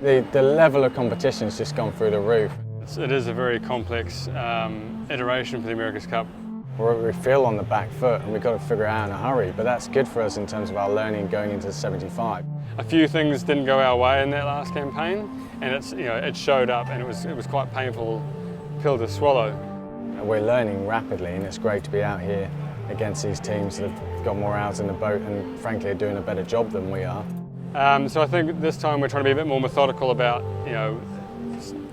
The level of competition has just gone through the roof. It is a very complex iteration for the America's Cup. We feel on the back foot and we've got to figure it out in a hurry, but that's good for us in terms of our learning going into the 75. A few things didn't go our way in that last campaign, and it showed up, and it was quite a painful pill to swallow. We're learning rapidly, and it's great to be out here against these teams that have got more hours in the boat and frankly are doing a better job than we are. So I think this time we're trying to be a bit more methodical about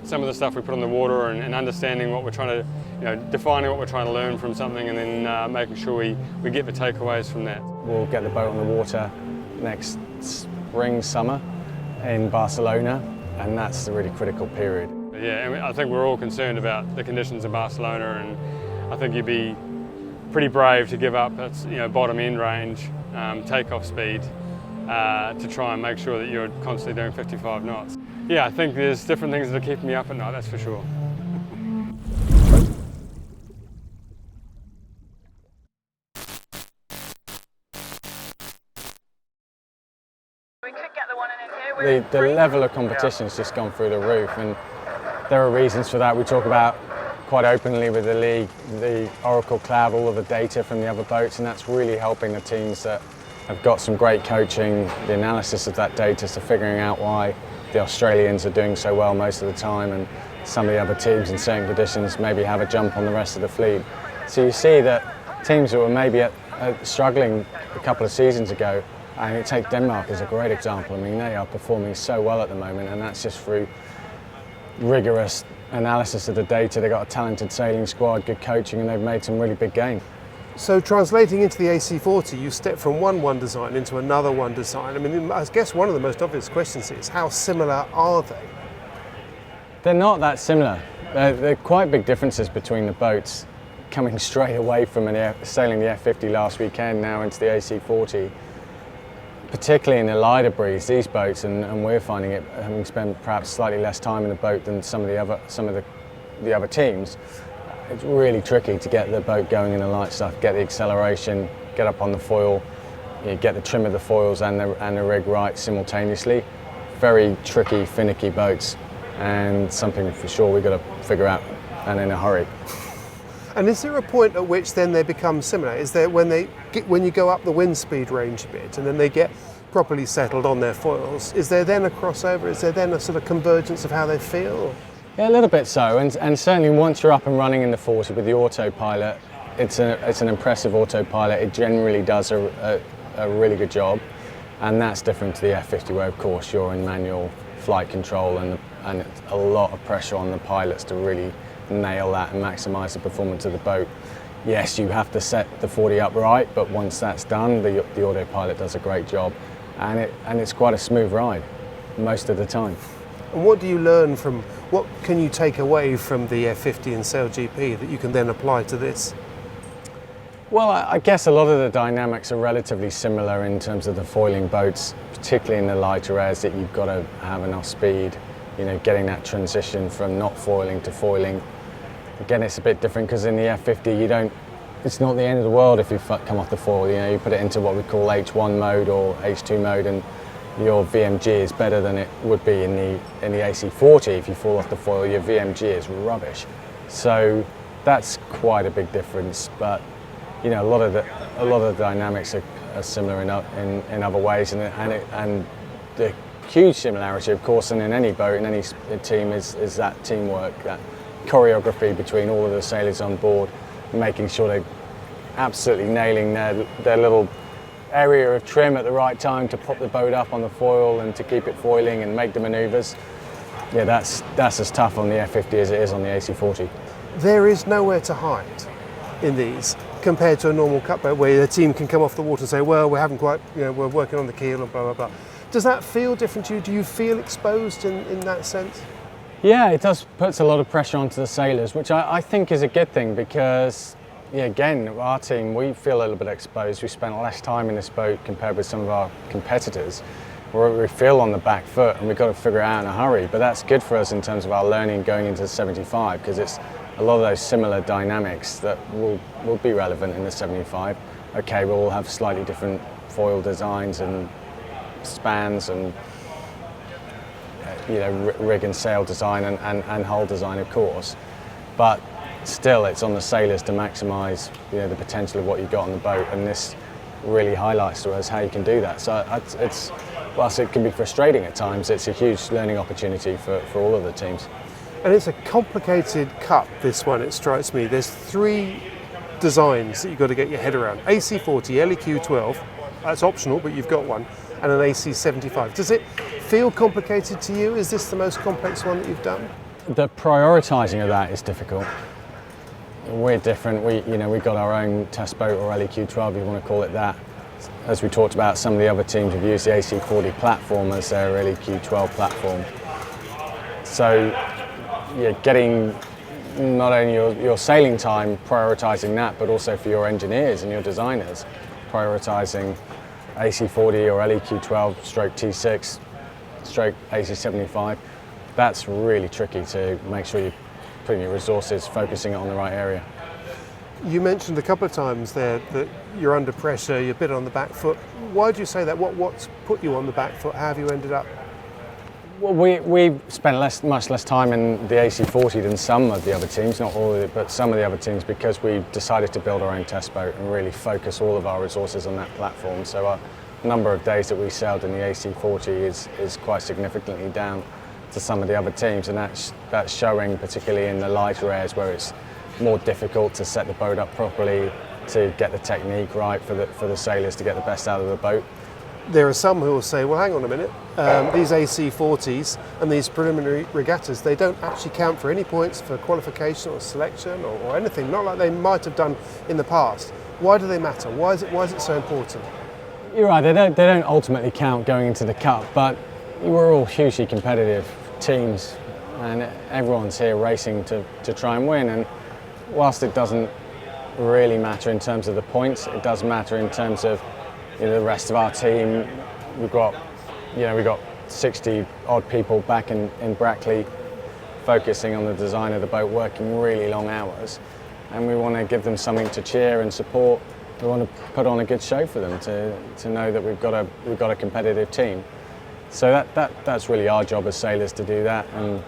some of the stuff we put on the water and understanding what we're trying to, defining what we're trying to learn from something, and then making sure we get the takeaways from that. We'll get the boat on the water next spring, summer in Barcelona, and that's the really critical period. Yeah, and I think we're all concerned about the conditions in Barcelona, and I think you'd be pretty brave to give up bottom end range, takeoff speed, to try and make sure that you're constantly doing 55 knots. Yeah, I think there's different things that are keeping me up at night, that's for sure. The level of competition has just gone through the roof, and there are reasons for that. We talk about quite openly with the league, the Oracle Cloud, all of the data from the other boats, and that's really helping the teams that have got some great coaching, the analysis of that data, so figuring out why the Australians are doing so well most of the time, and some of the other teams in certain conditions maybe have a jump on the rest of the fleet. So you see that teams that were maybe struggling a couple of seasons ago, and take Denmark as a great example. I mean, they are performing so well at the moment, and that's just through rigorous analysis of the data. They've got a talented sailing squad, good coaching, and they've made some really big gains. So translating into the AC40, you step from one design into another one design. I mean, I guess one of the most obvious questions is, how similar are they? They're not that similar. There are quite big differences between the boats. Coming straight away from sailing the F50 last weekend, now into the AC40, particularly in the lighter breeze, these boats, and we're finding it, having spent perhaps slightly less time in the boat than some of the other teams, it's really tricky to get the boat going in the light stuff, get the acceleration, get up on the foil, get the trim of the foils and the rig right simultaneously. Very tricky, finicky boats, and something for sure we've got to figure out, and in a hurry. And is there a point at which then they become similar? Is there when you go up the wind speed range a bit and then they get properly settled on their foils, is there then a crossover? Is there then a sort of convergence of how they feel? Yeah, a little bit so, and certainly once you're up and running in the 40 with the autopilot, it's an impressive autopilot. It generally does a really good job, and that's different to the F50, where of course you're in manual flight control and a lot of pressure on the pilots to really nail that and maximise the performance of the boat. Yes, you have to set the 40 up right, but once that's done, the autopilot does a great job, and it's quite a smooth ride most of the time. And what do you learn from, what can you take away from the F50 and SailGP that you can then apply to this? Well, I guess a lot of the dynamics are relatively similar in terms of the foiling boats, particularly in the lighter airs, that you've got to have enough speed, getting that transition from not foiling to foiling. Again, it's a bit different because in the F50 it's not the end of the world if you come off the foil. You put it into what we call H1 mode or H2 mode, and your VMG is better than it would be in the AC40. If you fall off the foil, your VMG is rubbish. So that's quite a big difference. But a lot of the dynamics are similar in other ways, and the huge similarity, of course, and in any boat, in any team, is that teamwork, that choreography between all of the sailors on board, making sure they're absolutely nailing their little area of trim at the right time to pop the boat up on the foil and to keep it foiling and make the manoeuvres. Yeah, that's as tough on the F50 as it is on the AC40. There is nowhere to hide in these compared to a normal cup boat where the team can come off the water and say, well, we haven't quite, we're working on the keel and blah, blah, blah. Does that feel different to you? Do you feel exposed in that sense? Yeah, it puts a lot of pressure onto the sailors, which I think is a good thing because, again, our team, we feel a little bit exposed. We spent less time in this boat compared with some of our competitors. We feel on the back foot, and we've got to figure it out in a hurry, but that's good for us in terms of our learning going into the 75, because it's a lot of those similar dynamics that will be relevant in the 75. Okay, we'll all have slightly different foil designs and spans and rig and sail design and hull design, of course. But still, it's on the sailors to maximise the potential of what you've got on the boat, and this really highlights to us how you can do that. So whilst it can be frustrating at times, it's a huge learning opportunity for all of the teams. And it's a complicated cup, this one, it strikes me. There's 3 designs that you've got to get your head around. AC40, LEQ12, that's optional, but you've got one, and an AC75. Does it feel complicated to you? Is this the most complex one that you've done? The prioritising of that is difficult. We're different. We've got our own test boat, or LEQ12, if you want to call it that. As we talked about, some of the other teams have used the AC40 platform as their LEQ12 platform. So getting not only your sailing time, prioritising that, but also for your engineers and your designers, prioritising AC40 or LEQ12 stroke T6 stroke AC75. That's really tricky to make sure you're putting your resources, focusing it on the right area. You mentioned a couple of times there that you're under pressure, you're a bit on the back foot. Why do you say that? What's put you on the back foot? How have you ended up? Well, we spent much less time in the AC40 than some of the other teams, not all of it, but some of the other teams, because we decided to build our own test boat and really focus all of our resources on that platform. So our number of days that we sailed in the AC40 is quite significantly down to some of the other teams, and that's showing particularly in the lighter airs where it's more difficult to set the boat up properly, to get the technique right for the sailors to get the best out of the boat. There are some who will say, well, hang on a minute, these AC40s and these preliminary regattas, they don't actually count for any points for qualification or selection or anything, not like they might have done in the past. Why do they matter? Why is it so important? You're right, they don't ultimately count going into the cup, but we're all hugely competitive teams and everyone's here racing to try and win. And whilst it doesn't really matter in terms of the points, it does matter in terms of the rest of our team. We've got 60 odd people back in Brackley focusing on the design of the boat, working really long hours, and we want to give them something to cheer and support. We want to put on a good show for them to know that we've got a competitive team. So that's really our job as sailors, to do that. And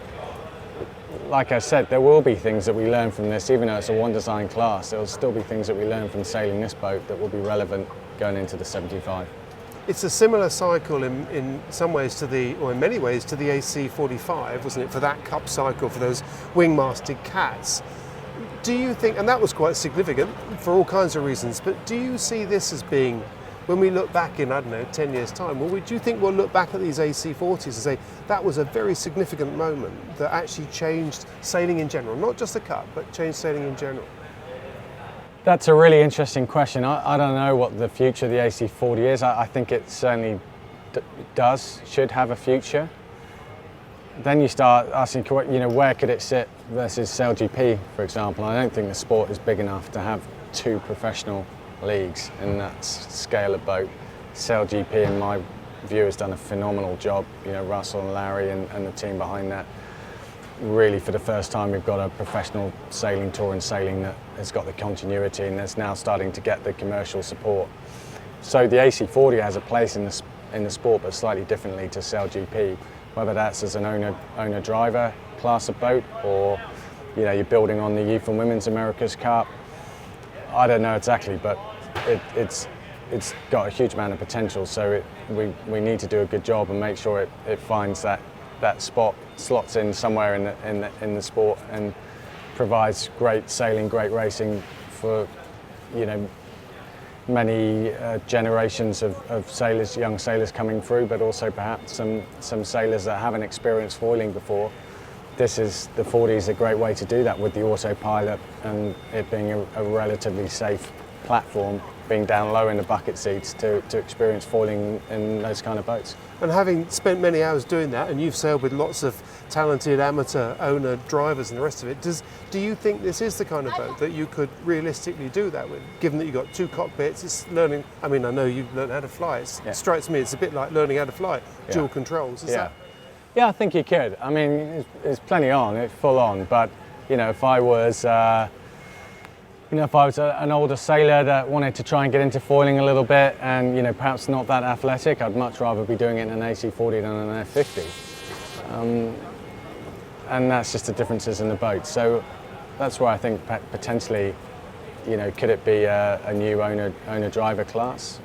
like I said, there will be things that we learn from this, even though it's a one design class. There will still be things that we learn from sailing this boat that will be relevant going into the 75. It's a similar cycle in some ways or in many ways to the AC45, wasn't it, for that cup cycle, for those wing-masted cats. Do you think, and that was quite significant for all kinds of reasons, but do you see this as being, when we look back in, 10 years' time, do you think we'll look back at these AC40s and say that was a very significant moment that actually changed sailing in general, not just the cup, but changed sailing in general? That's a really interesting question. I don't know what the future of the AC40 is. I think it certainly should have a future. Then you start asking, where could it sit versus SailGP, for example. I don't think the sport is big enough to have 2 professional leagues in that scale of boat. SailGP, in my view, has done a phenomenal job. Russell and Larry and the team behind that. Really, for the first time, we've got a professional sailing tour and sailing that has got the continuity and is now starting to get the commercial support. So the AC40 has a place in the sport, but slightly differently to SailGP. Whether that's as an owner-driver class of boat, or you're building on the Youth and Women's America's Cup. I don't know exactly, but it's got a huge amount of potential. So we need to do a good job and make sure it finds that spot, slots in somewhere in the sport, and provides great sailing, great racing for many generations of sailors, young sailors coming through, but also perhaps some sailors that haven't experienced foiling before. The 40 is a great way to do that, with the autopilot and it being a relatively safe platform, being down low in the bucket seats to experience foiling in those kind of boats. And having spent many hours doing that, and you've sailed with lots of talented amateur owner drivers and the rest of it, do you think this is the kind of boat that you could realistically do that with, given that you've got 2 cockpits? It's learning, I know you've learned how to fly. It strikes me it's a bit like learning how to fly, dual controls. Is that? Yeah, I think you could. It's plenty on, it's full on, but if I was an older sailor that wanted to try and get into foiling a little bit and perhaps not that athletic, I'd much rather be doing it in an AC40 than an F50. and that's just the differences in the boat. So that's why I think potentially, could it be a new owner-driver class,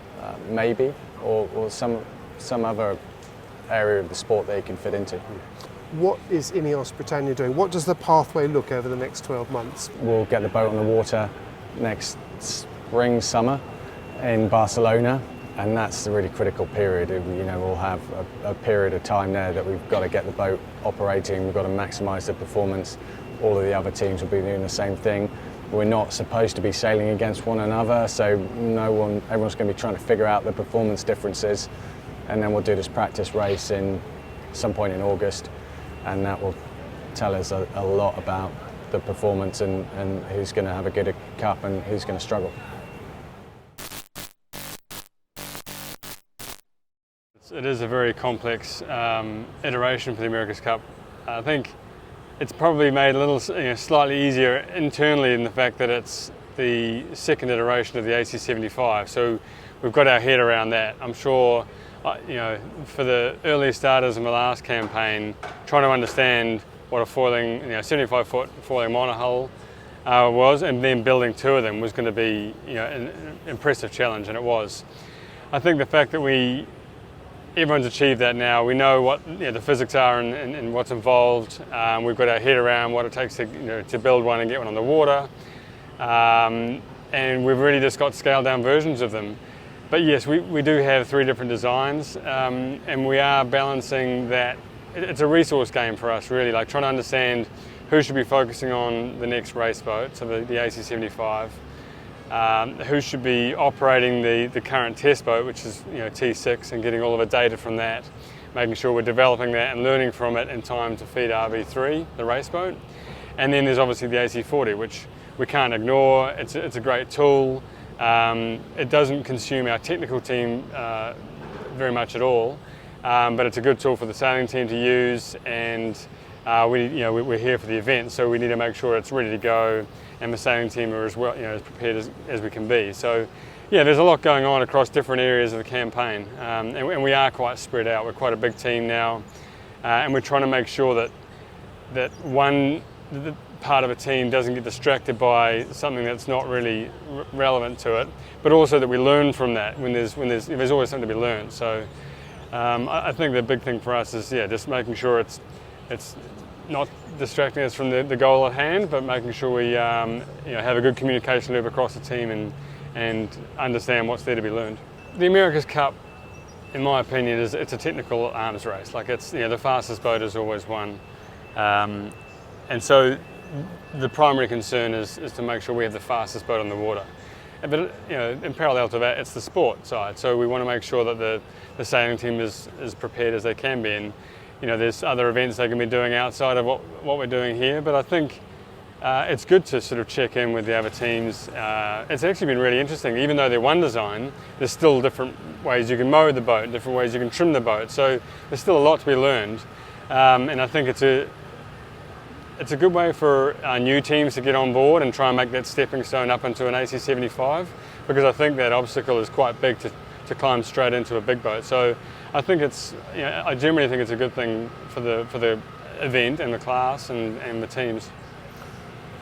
maybe, or some other area of the sport they can fit into. What is INEOS Britannia doing? What does the pathway look over the next 12 months? We'll get the boat on the water next spring, summer in Barcelona, and that's the really critical period. We'll have a period of time there that we've got to get the boat operating, we've got to maximise the performance. All of the other teams will be doing the same thing. We're not supposed to be sailing against one another, so everyone's going to be trying to figure out the performance differences, and then we'll do this practice race in some point in August, and that will tell us a lot about the performance and who's going to have a good cup and who's going to struggle. It is a very complex iteration for the America's Cup. I think it's probably made a little slightly easier internally in the fact that it's the second iteration of the AC75, so we've got our head around that. I'm sure for the early starters in the last campaign, trying to understand what a foiling, 75-foot foiling monohull was, and then building two of them was going to be an impressive challenge, and it was. I think the fact that everyone's achieved that now. We know what the physics are and what's involved. We've got our head around what it takes to build one and get one on the water, and we've really just got scaled down versions of them. But yes, we do have three different designs, and we are balancing that. It's a resource game for us, really, like trying to understand who should be focusing on the next race boat, so the AC75. Who should be operating the current test boat, which is T6, and getting all of the data from that, making sure we're developing that and learning from it in time to feed RV3, the race boat. And then there's obviously the AC40, which we can't ignore. It's a great tool. It doesn't consume our technical team very much at all, but it's a good tool for the sailing team to use, and we're here for the event, so we need to make sure it's ready to go, and the sailing team are as well, as prepared as we can be. So, yeah, there's a lot going on across different areas of the campaign, and we are quite spread out. We're quite a big team now, and we're trying to make sure that one part of a team doesn't get distracted by something that's not really relevant to it, but also that we learn from that when there's always something to be learned. So, I think the big thing for us is just making sure it's not distracting us from the goal at hand, but making sure we have a good communication loop across the team and understand what's there to be learned. The America's Cup, in my opinion, it's a technical arms race. Like it's the fastest boat is always won, and so the primary concern is to make sure we have the fastest boat on the water. But in parallel to that, it's the sport side. So we want to make sure that the sailing team is as prepared as they can be. And there's other events they can be doing outside of what we're doing here, but I think it's good to sort of check in with the other teams. It's actually been really interesting. Even though they're one design, there's still different ways you can mow the boat, different ways you can trim the boat. So there's still a lot to be learned, and I think it's a good way for new teams to get on board and try and make that stepping stone up into an AC75, because I think that obstacle is quite big to climb straight into a big boat. So I think I generally think it's a good thing for the event and the class and the teams.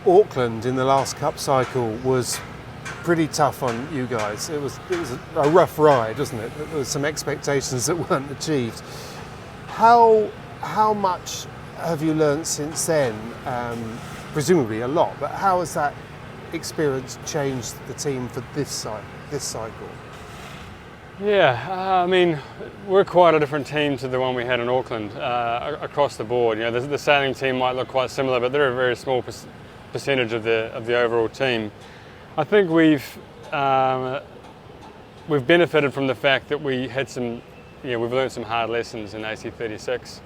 Auckland in the last Cup cycle was pretty tough on you guys. It was a rough ride, wasn't it? There was some expectations that weren't achieved. How much have you learned since then? Presumably a lot, but how has that experience changed the team for this cycle? Yeah, I mean, we're quite a different team to the one we had in Auckland across the board. The sailing team might look quite similar, but they're a very small percentage of the overall team. I think we've benefited from the fact that we had we've learned some hard lessons in AC36.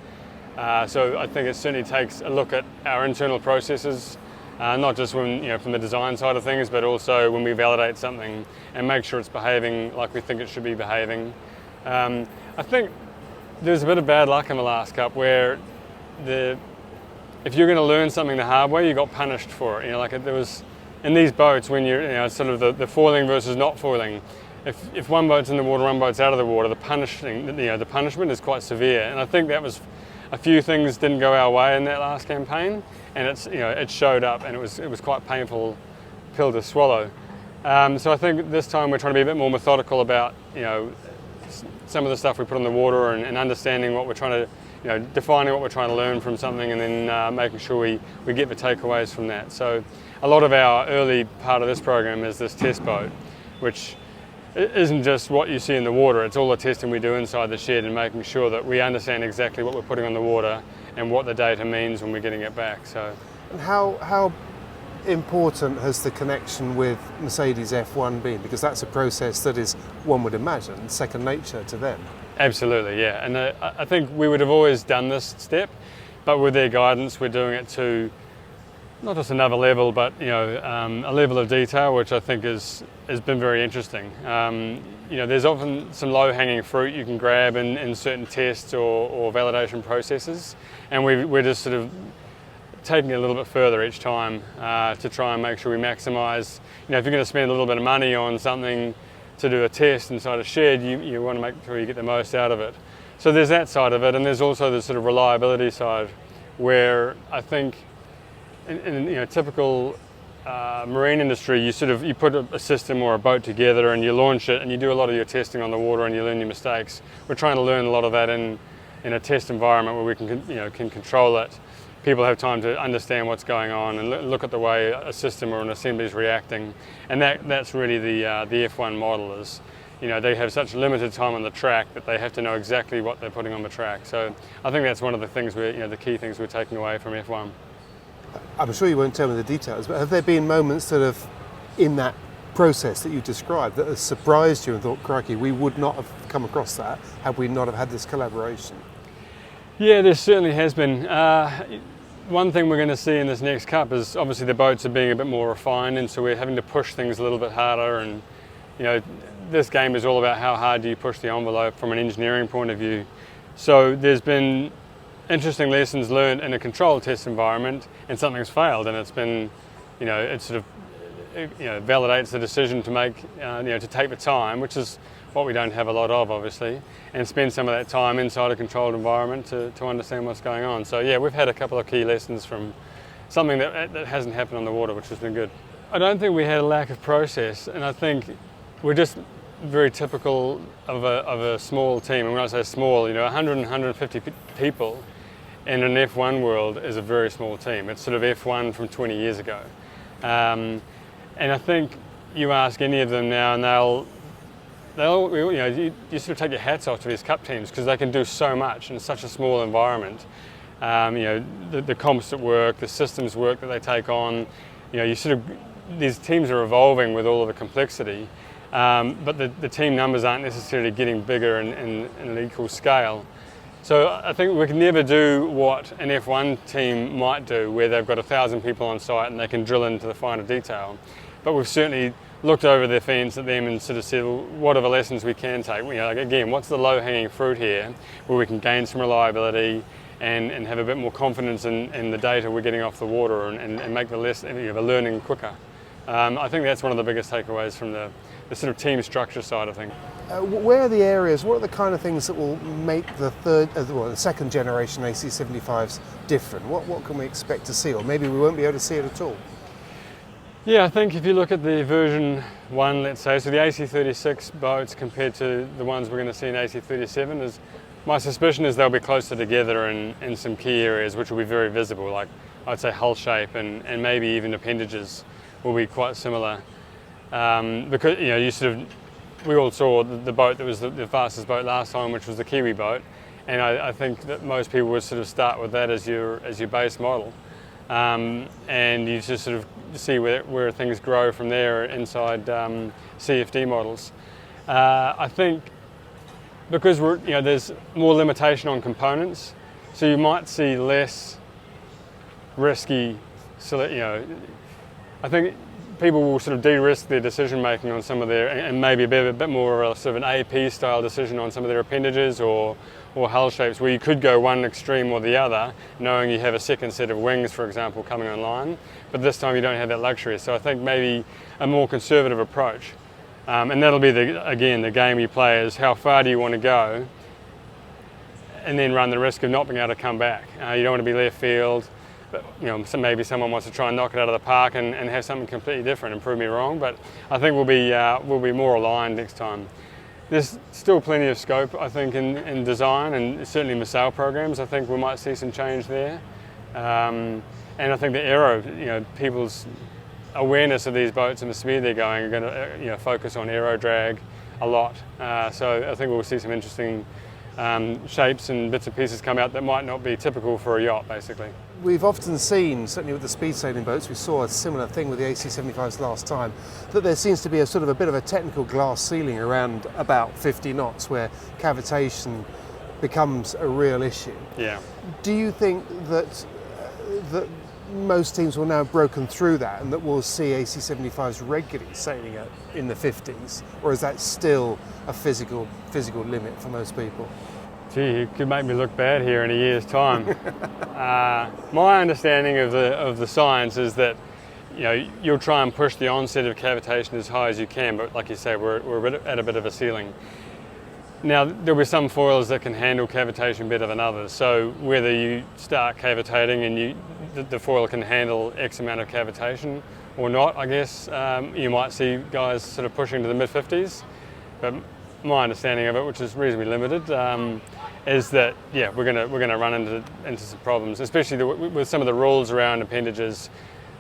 So I think it certainly takes a look at our internal processes, not just from the design side of things, but also when we validate something and make sure it's behaving like we think it should be behaving. I think there's a bit of bad luck in the last Cup where if you're going to learn something the hard way, you got punished for it. Like there was in these boats when you're sort of the foiling versus not foiling. If one boat's in the water, one boat's out of the water, the punishment is quite severe, and I think that was a few things didn't go our way in that last campaign, and it showed up, and it was quite painful pill to swallow. So I think this time we're trying to be a bit more methodical about some of the stuff we put on the water, and understanding what we're trying to, defining what we're trying to learn from something, and then making sure we get the takeaways from that. So a lot of our early part of this program is this test boat, which isn't just what you see in the water, it's all the testing we do inside the shed and making sure that we understand exactly what we're putting on the water and what the data means when we're getting it back. So, and how important has the connection with Mercedes F1 been? Because that's a process that is, one would imagine, second nature to them. Absolutely, yeah. And I think we would have always done this step, but with their guidance, we're doing it to not just another level, but a level of detail, which I think has been very interesting. There's often some low-hanging fruit you can grab in certain tests or validation processes, and we're just sort of taking it a little bit further each time to try and make sure we maximise. If you're going to spend a little bit of money on something to do a test inside a shed, you want to make sure you get the most out of it. So there's that side of it, and there's also the sort of reliability side, where I think in typical marine industry, you put a system or a boat together and you launch it and you do a lot of your testing on the water and you learn your mistakes. We're trying to learn a lot of that in a test environment where we can control it. People have time to understand what's going on and look at the way a system or an assembly is reacting, and that's really the F1 model is. They have such limited time on the track that they have to know exactly what they're putting on the track. So I think that's one of the things the key things we're taking away from F1. I'm sure you won't tell me the details, but have there been moments that have, in that process that you described, that has surprised you and thought, crikey, we would not have come across that had we not have had this collaboration? Yeah, there certainly has been. One thing we're going to see in this next cup is obviously the boats are being a bit more refined, and so we're having to push things a little bit harder, and this game is all about how hard do you push the envelope from an engineering point of view. So there's been interesting lessons learned in a controlled test environment, and something's failed, and it's been, it sort of, validates the decision to make, to take the time, which is what we don't have a lot of, obviously, and spend some of that time inside a controlled environment to understand what's going on. So yeah, we've had a couple of key lessons from something that hasn't happened on the water, which has been good. I don't think we had a lack of process, and I think we're just very typical of a small team. And when I say small, 100 and 150 people in an F1 world is a very small team. It's sort of F1 from 20 years ago. And I think you ask any of them now, and you sort of take your hats off to these cup teams because they can do so much in such a small environment. The composite work, the systems work that they take on, these teams are evolving with all of the complexity, but the team numbers aren't necessarily getting bigger in an equal scale. So I think we can never do what an F1 team might do, where they've got 1,000 people on site and they can drill into the finer detail. But we've certainly looked over the fence at them and sort of said, well, what are the lessons we can take? Again, what's the low-hanging fruit here, where we can gain some reliability and have a bit more confidence in the data we're getting off the water and make the learning quicker. I think that's one of the biggest takeaways from the sort of team structure side of things. Where are the areas, what are the kind of things that will make the second generation AC75s different? What can we expect to see, or maybe we won't be able to see it at all? Yeah, I think if you look at the version 1, let's say, so the AC36 boats compared to the ones we're going to see in AC37, my suspicion is they'll be closer together in some key areas which will be very visible, like I'd say hull shape and maybe even appendages will be quite similar. Because we all saw the boat that was the fastest boat last time, which was the Kiwi boat, and I think that most people would sort of start with that as your base model, and you just sort of see where things grow from there inside CFD models. I think because there's more limitation on components, so you might see less risky. I think people will sort of de-risk their decision making on some of their, and maybe a bit more of a sort of an AP style decision on some of their appendages or hull shapes, where you could go one extreme or the other, knowing you have a second set of wings, for example, coming online. But this time you don't have that luxury. So I think maybe a more conservative approach. And that'll be, again, the game you play is how far do you want to go and then run the risk of not being able to come back. You don't want to be left field, but so maybe someone wants to try and knock it out of the park and have something completely different and prove me wrong. But I think we'll be more aligned next time. There's still plenty of scope, I think, in design, and certainly in the sail programs. I think we might see some change there. And I think the aero, people's awareness of these boats and the speed they're going are going to focus on aero drag a lot. So I think we'll see some interesting shapes and bits and pieces come out that might not be typical for a yacht, basically. We've often seen, certainly with the speed sailing boats, we saw a similar thing with the AC-75s last time, that there seems to be a bit of a technical glass ceiling around about 50 knots where cavitation becomes a real issue. Yeah. Do you think that most teams will now have broken through that and that we'll see AC-75s regularly sailing in the 50s, or is that still a physical limit for most people? Gee, you could make me look bad here in a year's time. My understanding of the science is that you'll try and push the onset of cavitation as high as you can, but like you say, we're at a bit of a ceiling. Now, there'll be some foils that can handle cavitation better than others, so whether you start cavitating and the foil can handle X amount of cavitation or not, I guess, you might see guys sort of pushing to the mid-50s, but my understanding of it, which is reasonably limited, is that we're gonna run into some problems, especially with some of the rules around appendages.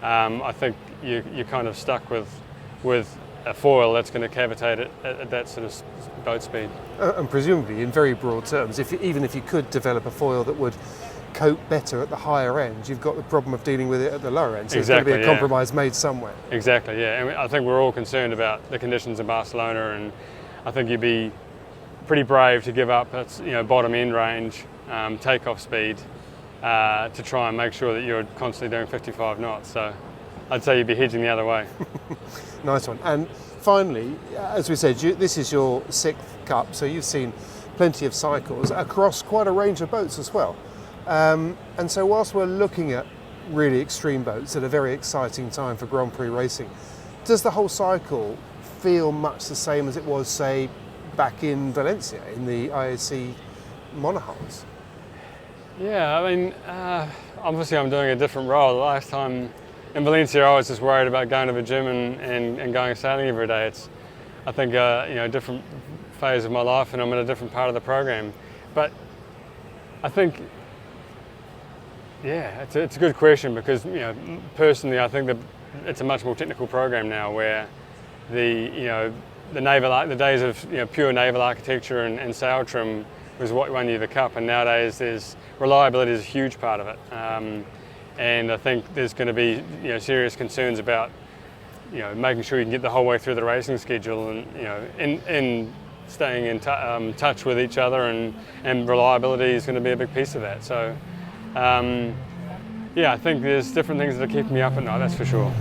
I think you're kind of stuck with a foil that's going to cavitate at that sort of boat speed. And presumably, in very broad terms, even if you could develop a foil that would cope better at the higher end, you've got the problem of dealing with it at the lower end. So exactly, there's going to be a compromise made somewhere. Exactly, yeah. And I think we're all concerned about the conditions in Barcelona, and I think you'd be pretty brave to give up bottom end range, takeoff speed, to try and make sure that you're constantly doing 55 knots. So I'd say you'd be hedging the other way. Nice one. And finally, as we said, this is your 6th Cup, so you've seen plenty of cycles across quite a range of boats as well. And so whilst we're looking at really extreme boats at a very exciting time for Grand Prix racing, does the whole cycle feel much the same as it was, say, back in Valencia in the IAC monohulls? Yeah, I mean, obviously I'm doing a different role. The last time in Valencia I was just worried about going to the gym and going sailing every day. It's, I think, a different phase of my life, and I'm in a different part of the program. But I think, it's a good question, because personally I think that it's a much more technical program now, where the days of pure naval architecture and sail trim was what won you the Cup, and nowadays reliability is a huge part of it. And I think there's going to be serious concerns about making sure you can get the whole way through the racing schedule, and in staying in touch with each other, and reliability is going to be a big piece of that. So I think there's different things that are keeping me up at night, that's for sure.